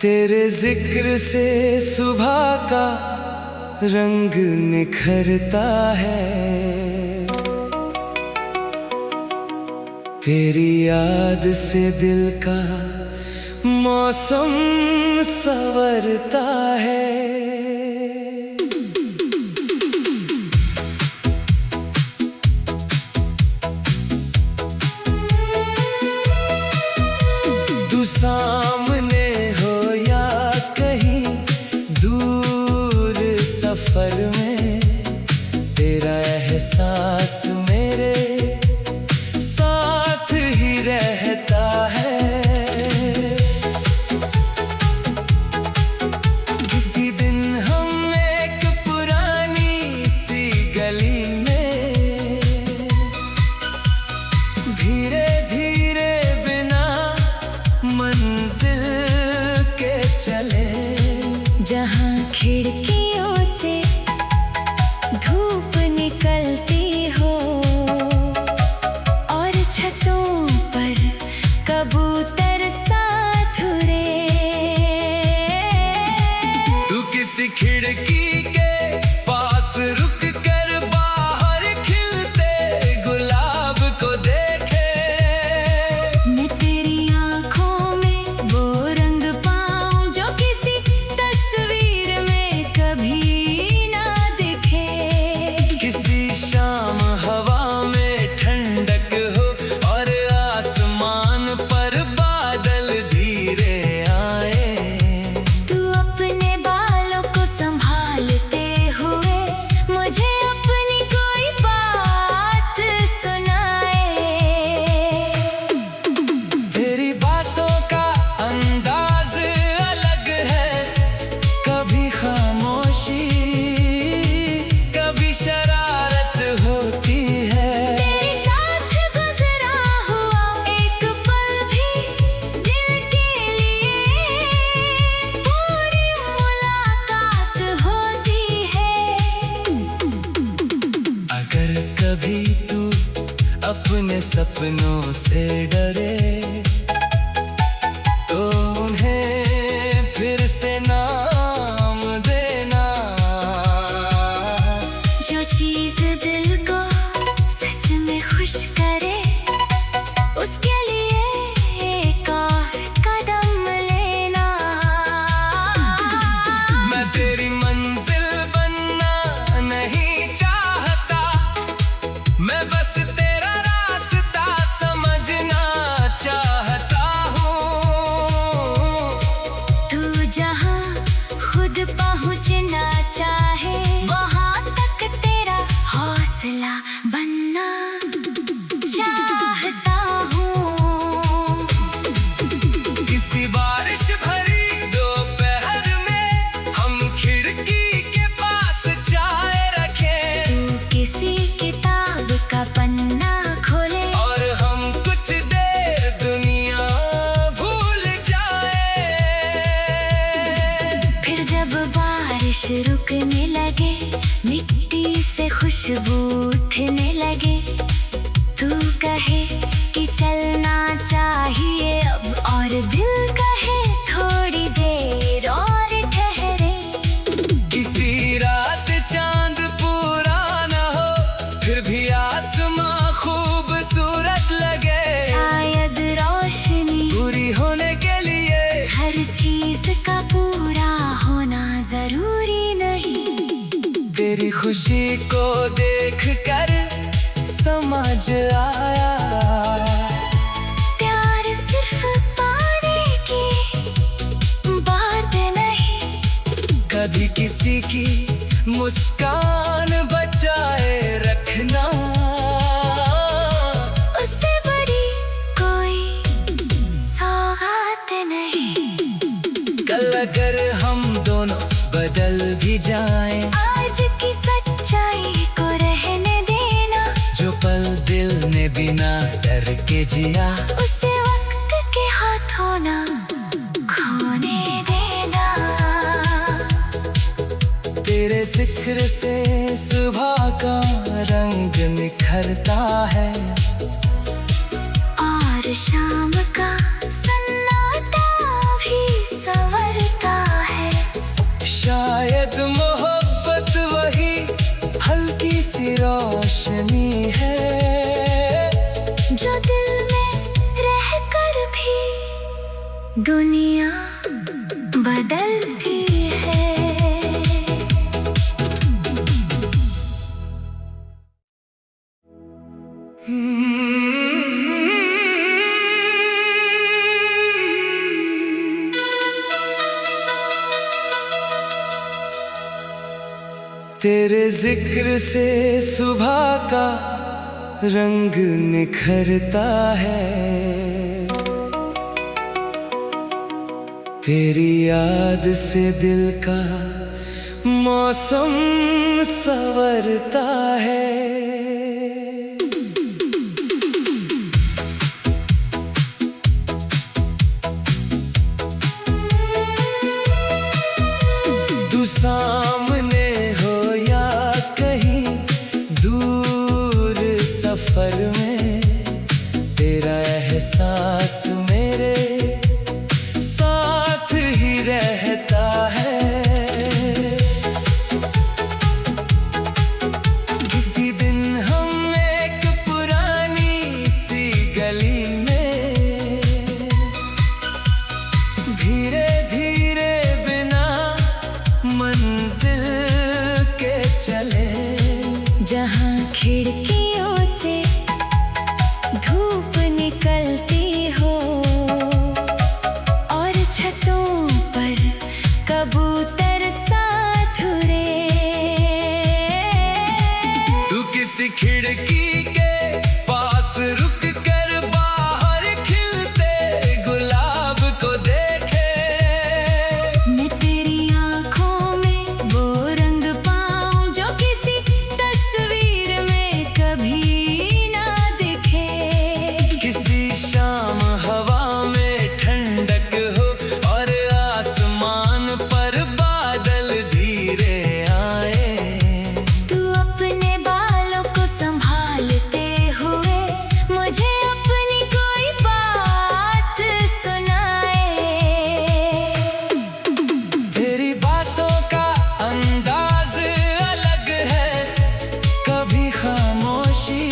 तेरे जिक्र से सुबह का रंग निखरता है, तेरी याद से दिल का मौसम संवरता है। तू सामने हो या कहीं दूर सफर में, तेरा एहसास मेरे साथ ही रहता है। किसी दिन हम एक पुरानी सी गली में धीरे धीरे बिना मंजिल के चले, जहाँ खिड़कियों से धूप निकलती हो और छतों पर कबूतर साथ उड़े। तू किसी खिड़की के पास रुक कर बाहर खिलते गुलाब को देखे, मैं तेरी आँखों में वो रंग पाऊं जो किसी तस्वीर में कभी ना दिखे। किसी शाम हवा में ठंडक हो और आसमान पर बादल धीरे आए। तू अपने बालों को संभालते हुए मुझे अपनी कोई बात सुनाए। तेरी बातों का अंदाज अलग है, कभी खामोशी कभी शरारत होती है। तेरे साथ गुजरा हुआ एक पल भी दिल के लिए पूरी मुलाकात होती है। अगर कभी तू अपने सपनों से डरे तो उन्हें फिर से नाम देना। जो चीज दिल को सच में खुश करे उसके लिए एक और कदम लेना। मैं तेरी मंजिल बनना नहीं चाहता, मैं बस तेरा रास्ता समझना चाहता हूँ। तू जहाँ खुद पहुँचना चाहे वहाँ तक तेरा हौसला बनना चाहता हूँ। किसी बारिश भरी दोपहर में हम खिड़की के पास चाय रखें तू किसी किताब का पन्ना खोले और हम कुछ देर दुनिया भूल जाए। फिर जब बारिश रुकने लगे, मिट्टी से खुशबू उठने लगे, तू कहे कि चलना चाहिए अब और दिल कहे थोड़ी देर और ठहरे। किसी रात चांद पूरा न हो फिर भी आसमां खूबसूरत लगे, शायद रोशनी पूरी होने के लिए हर चीज का पूरा होना जरूरी नहीं। तेरी खुशी को देख कर समझ आया, प्यार सिर्फ पाने की बात नहीं, कभी किसी की मुस्कान बचाए रखना। उससे बड़ी कोई सौगात नहीं। कल अगर हम दोनों बदल भी जाएं, आज की सच्चाई को रहने देना, जो पल दिल ने बिना डर के जिया उसे वक्त के हाथों ना खोने देना। तेरे जिक्र से सुबह का रंग निखरता है और शाम का सन्नाटा भी संवरता है। शायद मोहब्बत वही हल्की सी रोशनी है जो दिल में रहकर भी दुनिया बदलती है। तेरे जिक्र से सुबह का रंग निखरता है, तेरी याद से दिल का मौसम संवरता है। तू सामने हो या कहीं दूर सफर में, तेरा एहसास मेरे साथ ही रहता है। किसी दिन हम एक पुरानी सी गली में धीरे धीरे बिना मंजिल के चले, जहाँ खिड़कियों से धूप निकलती हो और छतों पर कबूतर साथ उड़े। तू किसी खिड़की के पास रुक कर बाहर खिलते गुलाब को देखे, मैं तेरी आँखों में वो रंग पाऊं जो किसी तस्वीर में कभी ना दिखे। किसी शाम हवा में ठंडक हो और आसमान पर बादल धीरे आए। तू अपने बालों को संभालते हुए मुझे अपनी कोई बात सुनाए। तेरी बातों का अंदाज अलग है, कभी खामोशी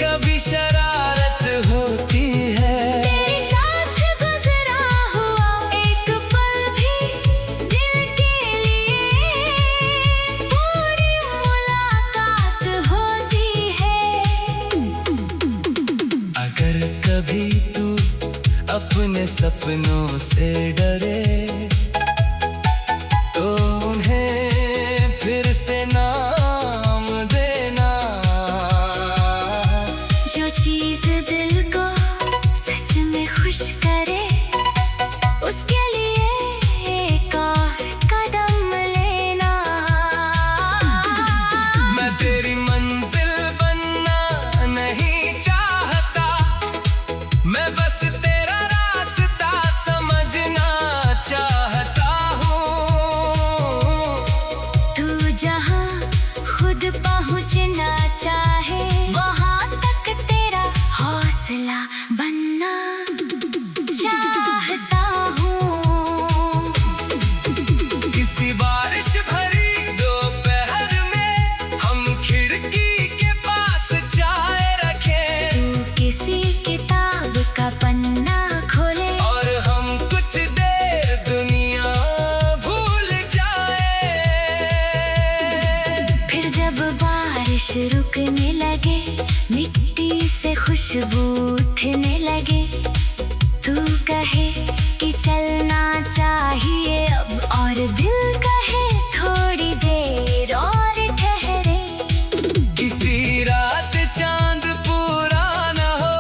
कभी शरारत होती है। तेरे साथ गुजरा हुआ एक पल भी दिल के लिए पूरी मुलाकात होती है। अगर कभी तू अपने सपनों से डरे तो उन्हें फिर से नाम देना। जो चीज दिल को सच में खुश करे उसके लिए एक और कदम लेना। मैं तेरी मंजिल बनना नहीं चाहता, मैं बस तेरा रास्ता समझना चाहता हूँ। तू जहाँ खुद पहुँचना चाहे वहाँ तक तेरा हौसला बनना चाहता हूँ। किसी बारिश भरी दोपहर में हम खिड़की के पास चाय रखें तू किसी किताब का पन्ना खोले और हम कुछ देर दुनिया भूल जाए। फिर जब बारिश रुकने लगे मिट्टी से खुशबू उठने लगे, तू कहे कि चलना चाहिए अब और दिल कहे थोड़ी देर और ठहरे। किसी रात चांद पूरा न हो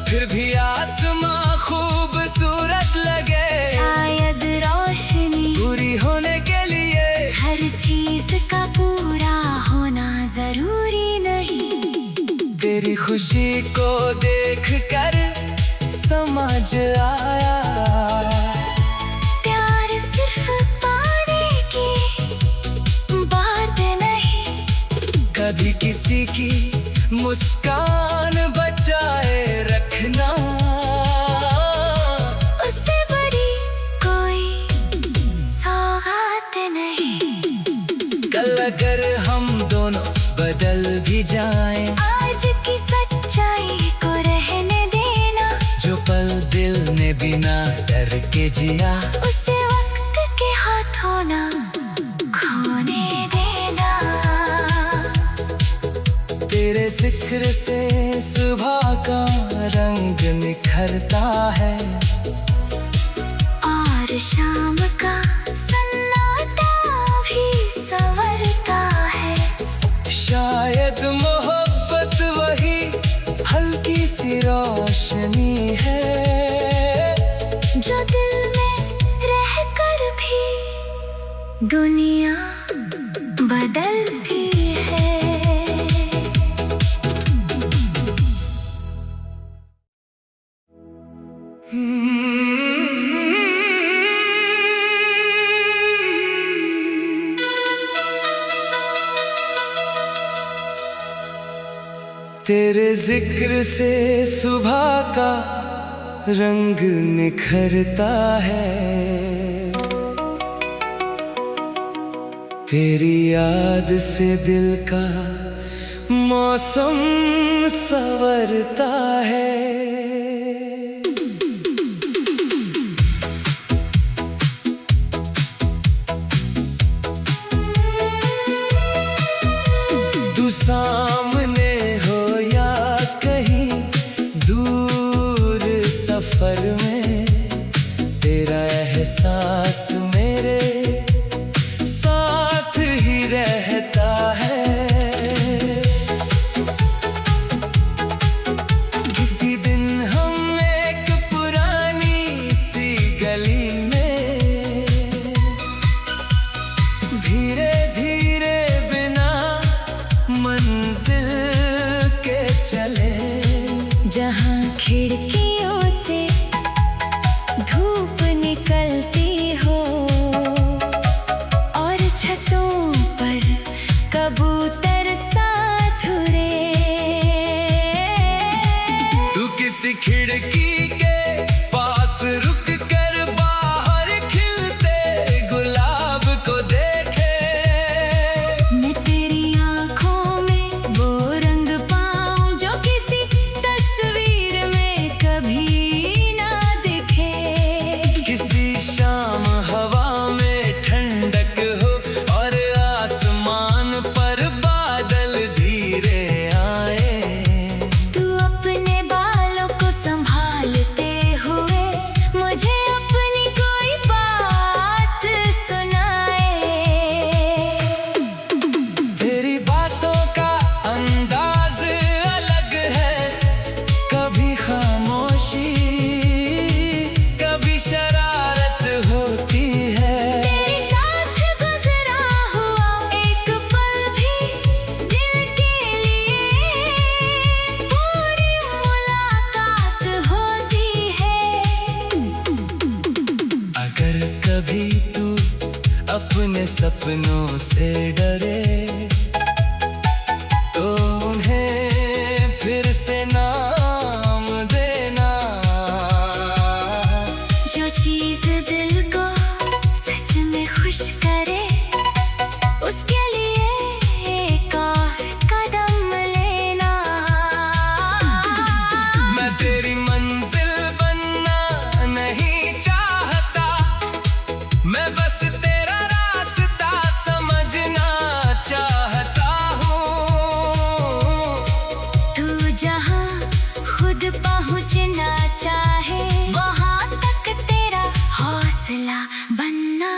फिर भी आसमां खूबसूरत लगे, शायद रोशनी पूरी होने के लिए हर चीज का पूरा होना जरूरी नहीं। तेरी खुशी को देख कर समझ आया, प्यार सिर्फ पाने की किसी की मुस्कान बचाए रखना, उससे बड़ी कोई सौगात नहीं। कल अगर हम दोनों बदल भी जाएं, आज की सच्चाई को रहने देना। जो पल दिल ने बिना डर के जिया, उसे वक्त के हाथों ना खोने देना। तेरे जिक्र से सुबह का रंग निखरता है, और शाम का सन्नाटा भी संवरता है। शायद मोहब्बत वही हल्की सी रोशनी है, जो दिल में रहकर भी दुनिया बदलती है। तेरे जिक्र से सुबह का रंग निखरता है, तेरी याद से दिल का मौसम संवरता है। तू सामने हो या कहीं दूर सफर में, तेरा एहसास मेरे साथ ही रहता है। किसी दिन हम एक पुरानी सी गली में धीरे धीरे बिना मंजिल के चले, जहाँ खिड़कियों से धूप निकलती हो और छतों पर कबूतर साथ उड़े। तू किसी खिड़की के पास रुक कर बाहर खिलते गुलाब को देखे, मैं तेरी आँखों में वो रंग पाऊं जो किसी तस्वीर में कभी ना दिखे। किसी शाम हवा में ठंडक हो और आसमान पर बादल धीरे आए। तू अपने बालों को संभालते हुए मुझे अपनी कोई बात सुनाए। तेरी बातों का अंदाज अलग है, कभी खामोशी कभी शरारत होती है। तेरे साथ गुजरा हुआ एक पल भी दिल के लिए पूरी मुलाकात होती है। अगर कभी तू अपने सपनों से डरे, तो उन्हें फिर से नाम देना। जो चीज दिल को सच में खुश करे, उसके लिए एक और कदम लेना। मैं तेरी मंजिल बनना नहीं चाहता, मैं बस तेरा रास्ता समझना चाहता हूँ। तू जहाँ खुद पहुँचना चाहे, वहाँ तक तेरा हौसला बनना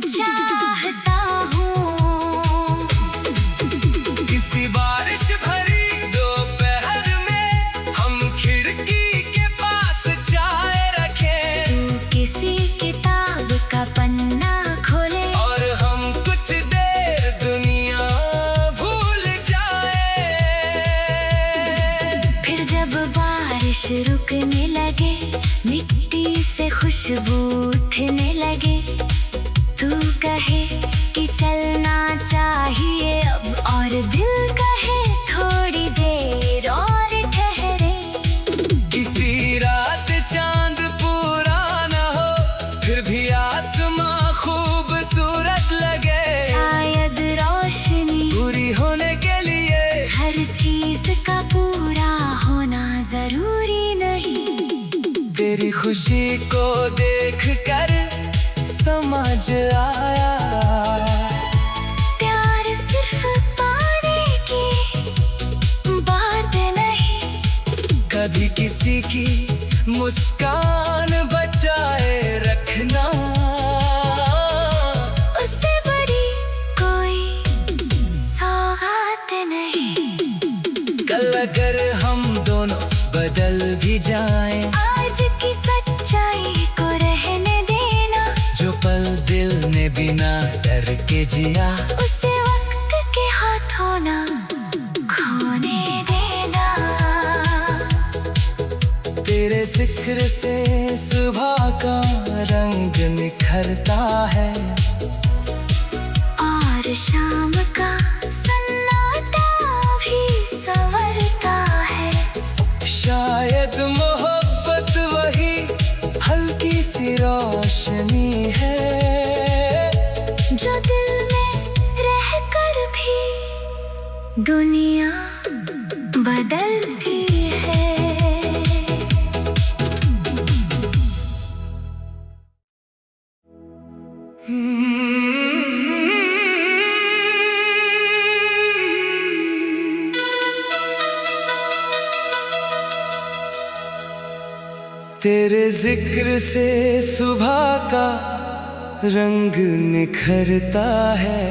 चाहता हूँ। किसी बारिश भरी दोपहर में हम खिड़की के पास चाय रखें, तू किसी किताब का पन्ना खोले और हम कुछ देर दुनिया भूल जाए। फिर जब बारिश रुकने लगे, मिट्टी से खुशबू उठने लगे, तू कहे कि चलना चाहिए अब और दिल का खुशी को देखकर समझ आया, प्यार सिर्फ पाने की बात नहीं, कभी किसी की मुस्कान बचाए रखना, उससे बड़ी कोई सौगात नहीं। कल अगर हम दोनों बदल भी जाएं, आज की सच्चाई को रहने देना, जो पल दिल ने बिना डर के जिया, उसे वक्त के हाथों ना खोने देना। तेरे जिक्र से सुबह का रंग निखरता है, और शाम का सन्नाटा भी संवरता है। शायद मोहब्बत वही हल्की सी रोशनी है, जो दिल में रहकर भी दुनिया बदलती है। तेरे जिक्र से सुबह का रंग निखरता है,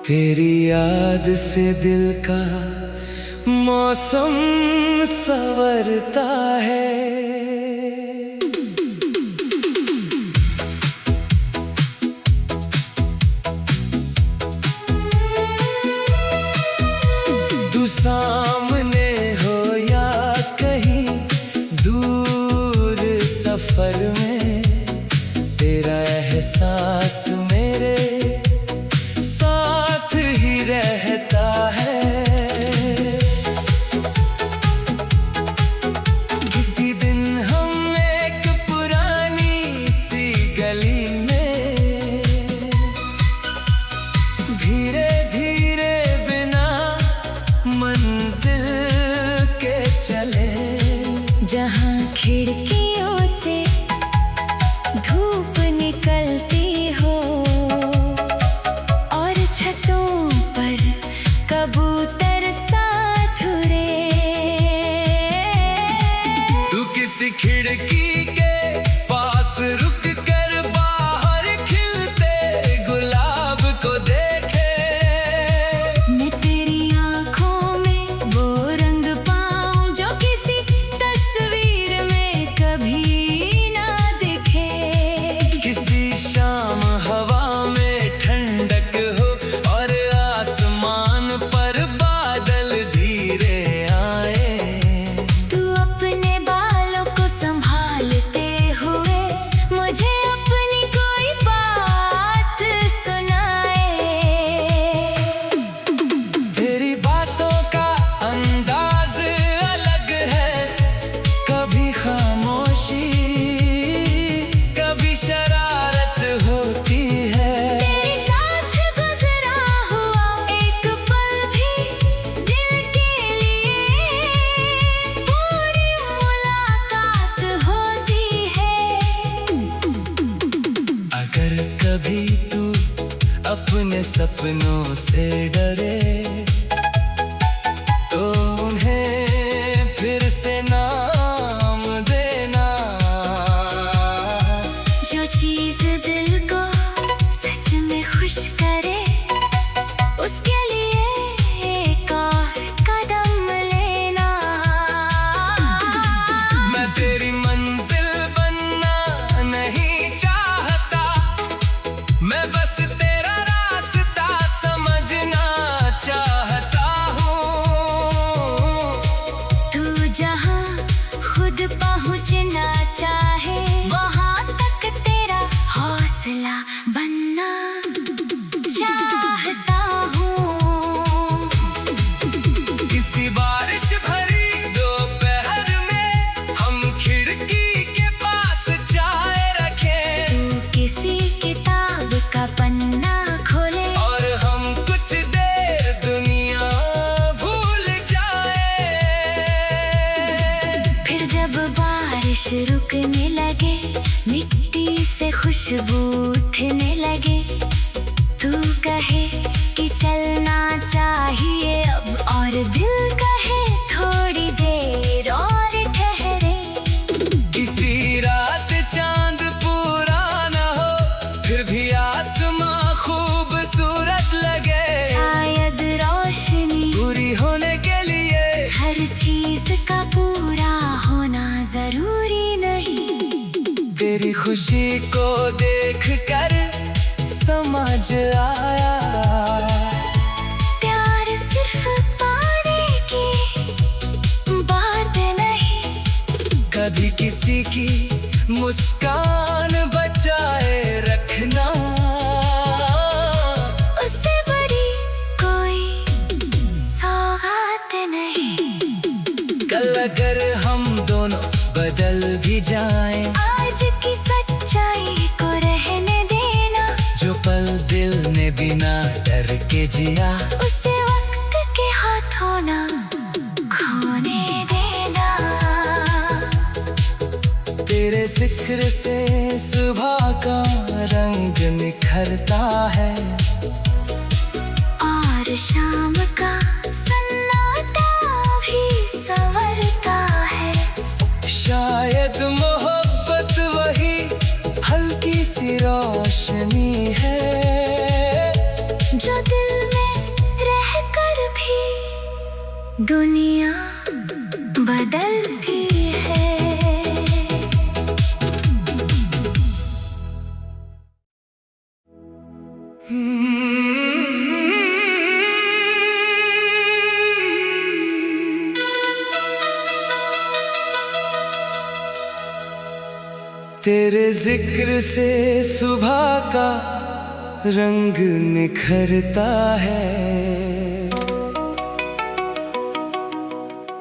तेरी याद से दिल का मौसम संवरता है। तू सामने हो या कहीं दूर सफर में, तेरा एहसास मेरे साथ ही रहता है। किसी दिन हम एक पुरानी सी गली में धीरे धीरे बिना मंजिल के चले, जहाँ खिड़कियों से धूप निकलती हो, और छतों पर कबूतर साथ उड़े। तू किसी खिड़की के पास रुक कर बाहर खिलते गुलाब को देखे, मैं तेरी आँखों में वो रंग पाऊं जो किसी तस्वीर में कभी ना दिखे। किसी शाम हवा में ठंडक हो और आसमान पर बादल धीरे आए। तू अपने बालों को संभालते हुए मुझे अपनी कोई बात सुनाए। तेरी बातों का अंदाज अलग है, कभी खामोशी कभी शरारत होती है। तेरे साथ गुजरा हुआ एक पल भी दिल के लिए पूरी मुलाकात होती है। अगर कभी तू अपने सपनों से डरे, तो उन्हें फिर से नाम देना, जो चीज दिल को सच में खुश करे, उसके लिए एक और कदम लेना। मैं तेरी मंजिल बनना नहीं चाहता, मैं बस तेरा रास्ता समझना चाहता हूँ। तू जहाँ खुद पहुँचना चाहे, वहाँ तक तेरा हौसला बनना चाहिए। खुशबू उठने लगे। तू कहे कि चलना चाहिए अब, और दिल कहे थोड़ी देर और ठहरे। किसी रात चांद पूरा न हो, फिर भी आसमां खूबसूरत लगे। शायद रोशनी पूरी होने के लिए हर चीज का पूरा होना जरूरी नहीं। तेरी खुशी को देख कर समझ आया, प्यार सिर्फ पाने की बात नहीं। कभी किसी की मुस्कान बचाए रखना, उससे बड़ी कोई सौगात नहीं। कल अगर हम दोनों बदल भी जाएं, आज की सच्चाई को रहने देना। जो पल दिल ने बिना डर के जिया, उसे वक्त के हाथों ना खोने देना। तेरे जिक्र से सुबह का रंग निखरता है, और शाम का सन्नाटा भी संवरता है। शायद मोहब्बत वही हल्की सी रोशनी है, जो दिल में रहकर भी दुनिया बदलती है। तेरे जिक्र से सुबह का रंग निखरता है,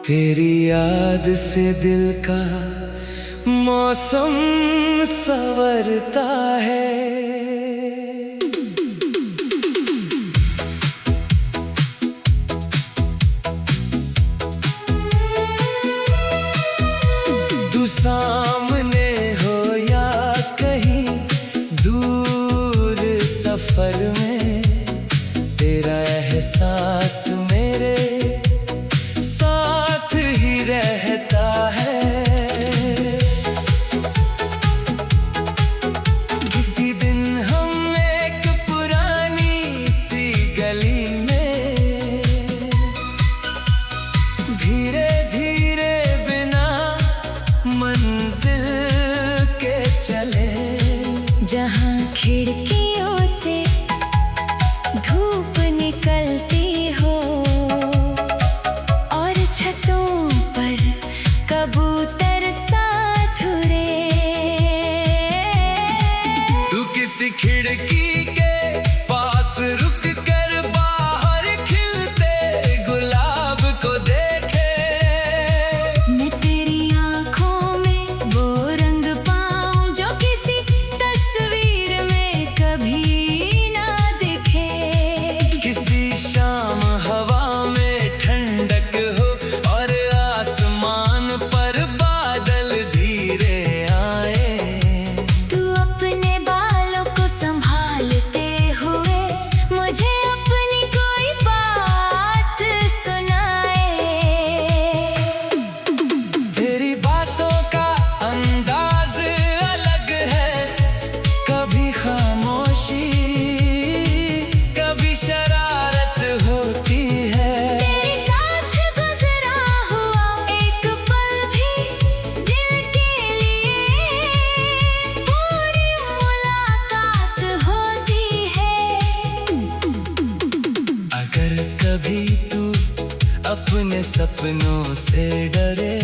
तेरी याद से दिल का मौसम संवरता है। तू सामने हो या कहीं दूर सफर में, तेरा एहसास मेरे साथ ही रहता है। किसी दिन हम एक पुरानी सी गली में धीरे धीरे बिना मंजिल के चले, जहाँ खिड़कियों से धूप निकलती हो, और छतों पर कबूतर साथ उड़े। तू किसी खिड़की के पास रुक कर बाहर खिलते गुलाब को देखे। मैं तेरी आँखों में वो रंग पाऊं जो किसी तस्वीर में कभी ना दिखे। किसी शाम हवा में ठंडक हो, और आसमान पर बादल धीरे आए। तू अपने बालों को संभालते हुए मुझे अपनी कोई बात सुनाए। तेरी बातों का अंदाज अलग है, कभी खामोशी कभी शरारत होती है। तेरे साथ गुजरा हुआ एक पल भी दिल के लिए पूरी मुलाकात होती है। अगर कभी तू अपने सपनों से डरे,